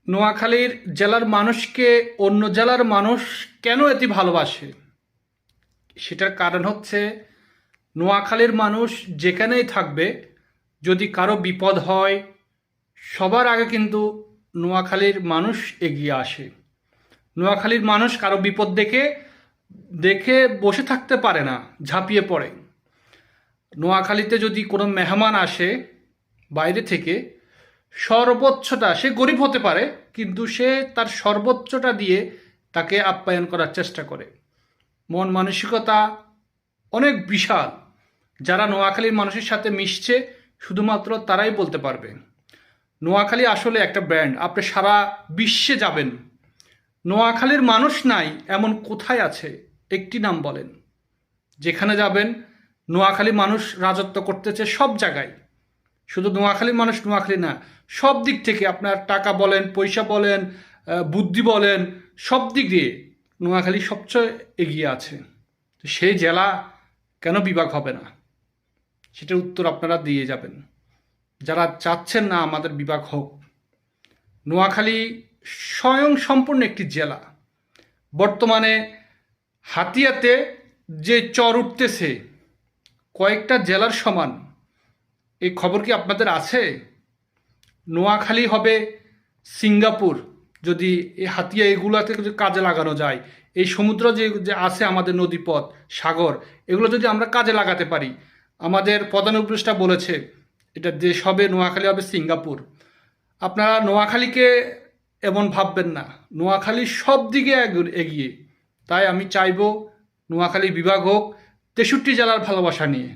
নোয়াখালীর জেলার মানুষকে অন্য জেলার মানুষ কেন এত ভালোবাসে? সেটার কারণ হচ্ছে নোয়াখালীর মানুষ যেখানেই থাকবে, যদি কারো বিপদ হয় সবার আগে কিন্তু নোয়াখালীর মানুষ এগিয়ে আসে। নোয়াখালীর মানুষ কারো বিপদ দেখে দেখে বসে থাকতে পারে না, ঝাঁপিয়ে পড়ে। নোয়াখালীতে যদি কোনো মেহমান আসে বাইরে থেকে, সর্বোচ্চটা, সে গরিব হতে পারে কিন্তু সে তার সর্বোচ্চটা দিয়ে তাকে আপ্যায়ন করার চেষ্টা করে। মন মানসিকতা অনেক বিশাল। যারা নোয়াখালীর মানুষের সাথে মিশছে শুধুমাত্র তারাই বলতে পারবে। নোয়াখালী আসলে একটা ব্র্যান্ড। আপনি সারা বিশ্বে যাবেন, নোয়াখালীর মানুষ নাই এমন কোথায় আছে? একটি নাম বলেন। যেখানে যাবেন নোয়াখালী মানুষ রাজত্ব করতেছে সব জায়গায়। শুধু নোয়াখালীর মানুষ নোয়াখালী না, সব দিক থেকে আপনার টাকা বলেন, পয়সা বলেন, বুদ্ধি বলেন, সব দিক দিয়ে নোয়াখালী সবচেয়ে এগিয়ে আছে। তো সেই জেলা কেন বিভাগ হবে না? সেটার উত্তর আপনারা দিয়ে যাবেন যারা চাচ্ছেন না আমাদের বিভাগ হোক। নোয়াখালী স্বয়ং সম্পূর্ণ একটি জেলা। বর্তমানে হাতিয়াতে যে চর উঠতেছে কয়েকটা জেলার সমান, এই খবর কি আপনাদের আছে? নোয়াখালী হবে সিঙ্গাপুর যদি এই হাতিয়া এগুলাতে যদি কাজে লাগানো যায়। এই সমুদ্র যে যে আছে, আমাদের নদীপথ, সাগর, এগুলো যদি আমরা কাজে লাগাতে পারি, আমাদের প্রধান উপদেষ্টা বলেছে এটা দেশ হবে, নোয়াখালী হবে সিঙ্গাপুর। আপনারা নোয়াখালীকে এমন ভাববেন না, নোয়াখালী সব দিকে এগিয়ে। তাই আমি চাইব নোয়াখালী বিভাগ হোক 63 জেলার ভালোবাসা নিয়ে।